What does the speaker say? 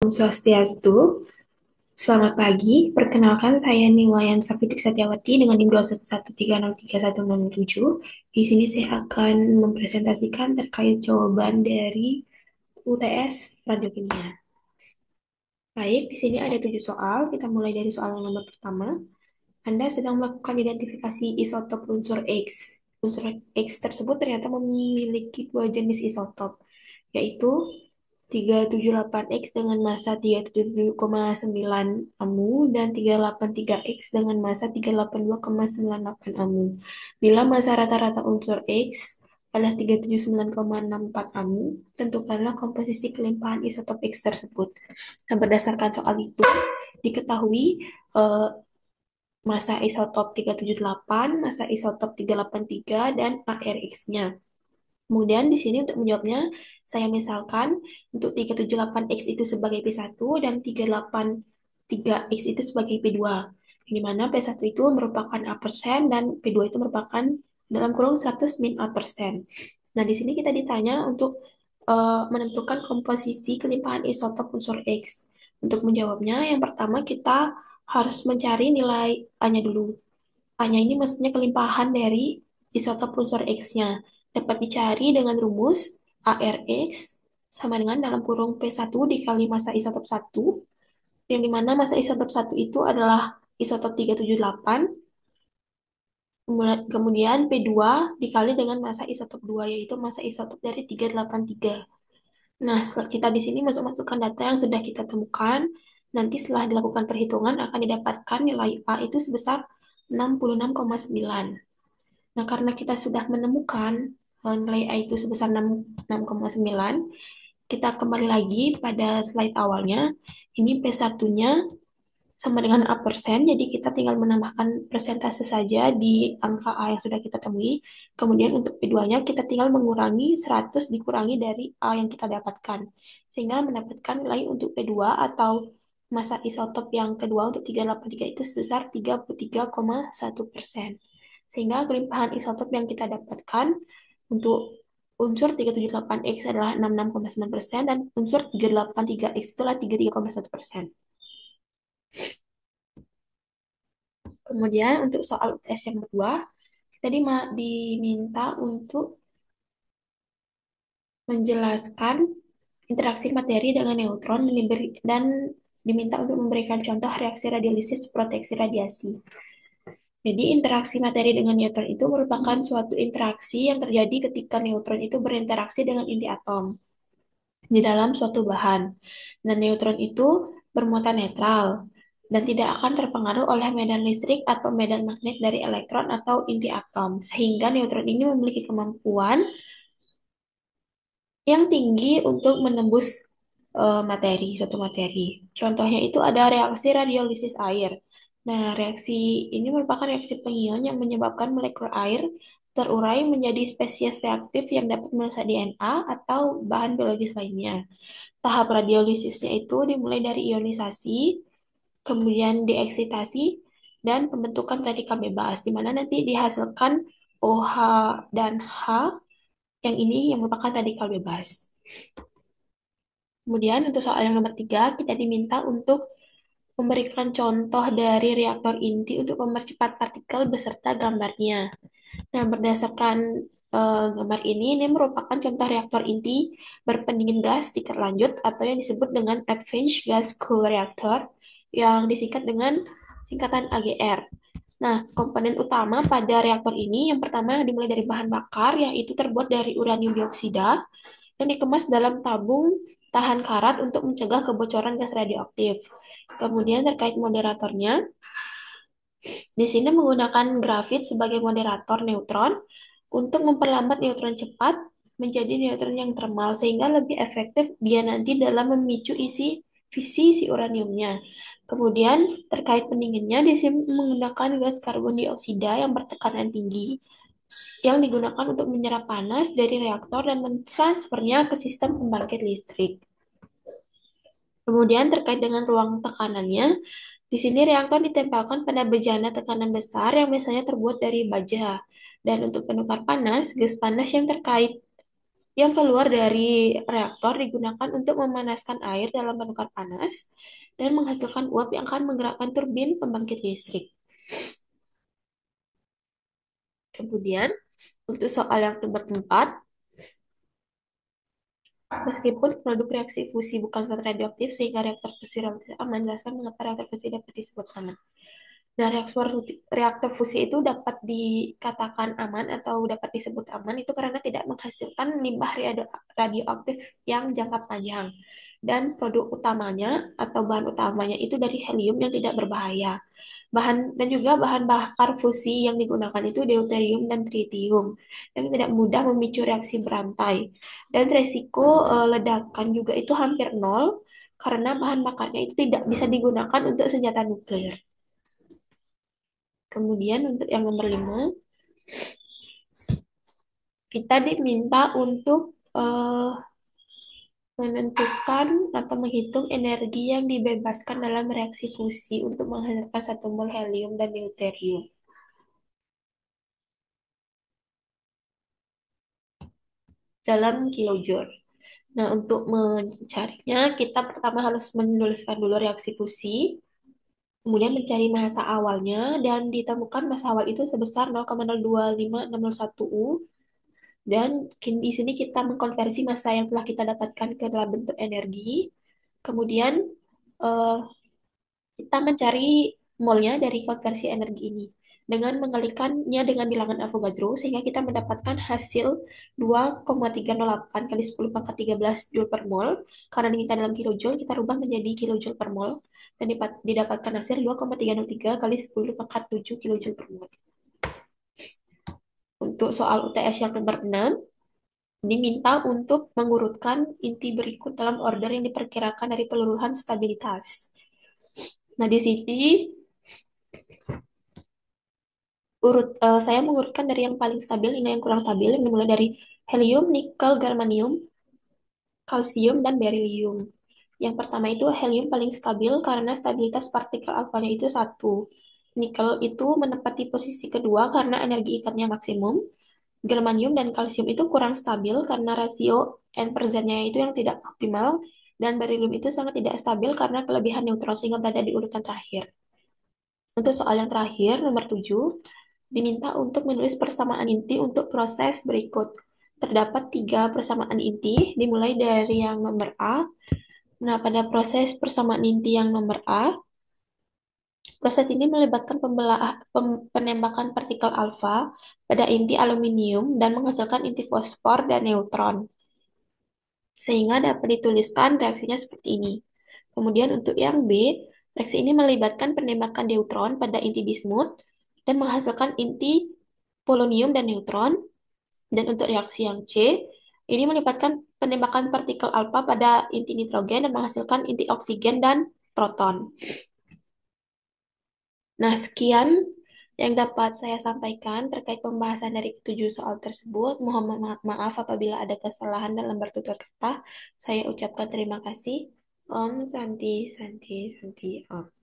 Om Swastiastu. Selamat pagi, perkenalkan saya Niwayan Safidik Satyawati dengan NIM 211303167. Di sini saya akan mempresentasikan terkait jawaban dari UTS Radiokimia. Baik, di sini ada 7 soal. Kita mulai dari soal yang nomor pertama. Anda sedang melakukan identifikasi isotop unsur X. Unsur X tersebut ternyata memiliki dua jenis isotop, yaitu 378X dengan massa 37,9 AMU dan 383X dengan massa 382,98 AMU. Bila massa rata-rata unsur X adalah 379,64 AMU, tentukanlah komposisi kelimpahan isotop X tersebut. Nah, berdasarkan soal itu, diketahui eh, massa isotop 378, massa isotop 383, dan ARX-nya. Kemudian di sini untuk menjawabnya, saya misalkan untuk 378X itu sebagai P1 dan 383X itu sebagai P2. Di mana P1 itu merupakan A persen dan P2 itu merupakan dalam kurung 100 min A persen. Nah, di sini kita ditanya untuk menentukan komposisi kelimpahan isotop unsur X. Untuk menjawabnya, yang pertama kita harus mencari nilai A-nya dulu. A-nya ini maksudnya kelimpahan dari isotop unsur X-nya. Dapat dicari dengan rumus ARX sama dengan dalam kurung P1 dikali massa isotop 1, yang dimana massa isotop 1 itu adalah isotop 378, kemudian P2 dikali dengan massa isotop 2, yaitu massa isotop dari 383. Nah, setelah kita di sini masukkan data yang sudah kita temukan. Nanti setelah dilakukan perhitungan akan didapatkan nilai A itu sebesar 66,9. Nah, karena kita sudah menemukan nilai A itu sebesar 6,9, kita kembali lagi pada slide awalnya. Ini P1-nya sama dengan A persen, jadi kita tinggal menambahkan persentase saja di angka A yang sudah kita temui. Kemudian untuk P2-nya kita tinggal mengurangi 100 dikurangi dari A yang kita dapatkan. Sehingga mendapatkan nilai untuk P2 atau massa isotop yang kedua untuk 383 itu sebesar 33,1%. Sehingga kelimpahan isotop yang kita dapatkan untuk unsur 378X adalah 66,9% dan unsur 383X itulah 33,1%. Kemudian untuk soal UTS yang kedua, kita diminta untuk menjelaskan interaksi materi dengan neutron dan diminta untuk memberikan contoh reaksi radiolisis proteksi radiasi. Jadi interaksi materi dengan neutron itu merupakan suatu interaksi yang terjadi ketika neutron itu berinteraksi dengan inti atom di dalam suatu bahan. Dan neutron itu bermuatan netral dan tidak akan terpengaruh oleh medan listrik atau medan magnet dari elektron atau inti atom. Sehingga neutron ini memiliki kemampuan yang tinggi untuk menembus suatu materi. Contohnya itu ada reaksi radiolisis air. Nah, reaksi ini merupakan reaksi pengion yang menyebabkan molekul air terurai menjadi spesies reaktif yang dapat merusak DNA atau bahan biologis lainnya. Tahap radiolisisnya itu dimulai dari ionisasi, kemudian dieksitasi, dan pembentukan radikal bebas, di mana nanti dihasilkan OH dan H, yang ini yang merupakan radikal bebas. Kemudian untuk soal yang nomor 3, kita diminta untuk memberikan contoh dari reaktor inti untuk mempercepat partikel beserta gambarnya. Nah, berdasarkan gambar ini merupakan contoh reaktor inti berpendingin gas tingkat lanjut atau yang disebut dengan Advanced Gas Cool Reactor yang disingkat dengan singkatan AGR. Nah, komponen utama pada reaktor ini yang pertama dimulai dari bahan bakar yaitu terbuat dari uranium dioksida yang dikemas dalam tabung tahan karat untuk mencegah kebocoran gas radioaktif. Kemudian terkait moderatornya, di sini menggunakan grafit sebagai moderator neutron untuk memperlambat neutron cepat menjadi neutron yang termal sehingga lebih efektif dia nanti dalam memicu fisi si uraniumnya. Kemudian terkait pendinginnya di sini menggunakan gas karbon dioksida yang bertekanan tinggi yang digunakan untuk menyerap panas dari reaktor dan mentransfernya ke sistem pembangkit listrik. Kemudian terkait dengan ruang tekanannya, di sini reaktor ditempelkan pada bejana tekanan besar yang biasanya terbuat dari baja. Dan untuk penukar panas, gas panas yang terkait yang keluar dari reaktor digunakan untuk memanaskan air dalam bentukan panas dan menghasilkan uap yang akan menggerakkan turbin pembangkit listrik. Kemudian, untuk soal yang nomor 4, meskipun produk reaksi fusi bukan zat radioaktif sehingga reaktor fusi relatif aman, jelaskan mengapa reaktor fusi dapat disebut aman. Nah, reaktor fusi itu dapat dikatakan aman atau dapat disebut aman itu karena tidak menghasilkan limbah radioaktif yang jangka panjang. Dan produk utamanya atau bahan utamanya itu dari helium yang tidak berbahaya. Bahan bakar fusi yang digunakan itu deuterium dan tritium yang tidak mudah memicu reaksi berantai. Dan resiko ledakan juga itu hampir nol karena bahan bakarnya itu tidak bisa digunakan untuk senjata nuklir. Kemudian untuk yang nomor 5, kita diminta untuk menentukan atau menghitung energi yang dibebaskan dalam reaksi fusi untuk menghasilkan 1 mol helium dan deuterium dalam kilojoule. Nah, untuk mencarinya, kita pertama harus menuliskan dulu reaksi fusi, kemudian mencari massa awalnya, dan ditemukan massa awal itu sebesar 0,025601 U, dan di sini kita mengkonversi massa yang telah kita dapatkan ke dalam bentuk energi. Kemudian eh, kita mencari molnya dari konversi energi ini dengan mengalikannya dengan bilangan Avogadro sehingga kita mendapatkan hasil 2,308 kali 10 pangkat 13 Joule per mol. Karena diminta dalam kilojoule, kita rubah menjadi kilojoule per mol dan didapatkan hasil 2,303 kali 10 pangkat 7 kilojoule per mol. Untuk soal UTS yang nomor 6, diminta untuk mengurutkan inti berikut dalam order yang diperkirakan dari peluruhan stabilitas. Nah, di sini saya mengurutkan dari yang paling stabil hingga yang kurang stabil, yang dimulai dari helium, nikel, germanium, kalsium, dan berilium. Yang pertama itu helium paling stabil karena stabilitas partikel alfanya itu 1. Nikel itu menempati posisi kedua karena energi ikatnya maksimum. Germanium dan kalsium itu kurang stabil karena rasio N per Z-nya itu yang tidak optimal. Dan berilium itu sangat tidak stabil karena kelebihan neutron sehingga berada di urutan terakhir. Untuk soal yang terakhir, nomor 7, diminta untuk menulis persamaan inti untuk proses berikut. Terdapat 3 persamaan inti, dimulai dari yang nomor A. Nah, pada proses persamaan inti yang nomor A, proses ini melibatkan penembakan partikel alfa pada inti aluminium dan menghasilkan inti fosfor dan neutron. Sehingga dapat dituliskan reaksinya seperti ini. Kemudian untuk yang B, reaksi ini melibatkan penembakan neutron pada inti bismut dan menghasilkan inti polonium dan neutron. Dan untuk reaksi yang C, ini melibatkan penembakan partikel alfa pada inti nitrogen dan menghasilkan inti oksigen dan proton. Nah, sekian yang dapat saya sampaikan terkait pembahasan dari 7 soal tersebut. Mohon maaf apabila ada kesalahan dalam bertutur kata. Saya ucapkan terima kasih. Om Santi Santi Santi Om.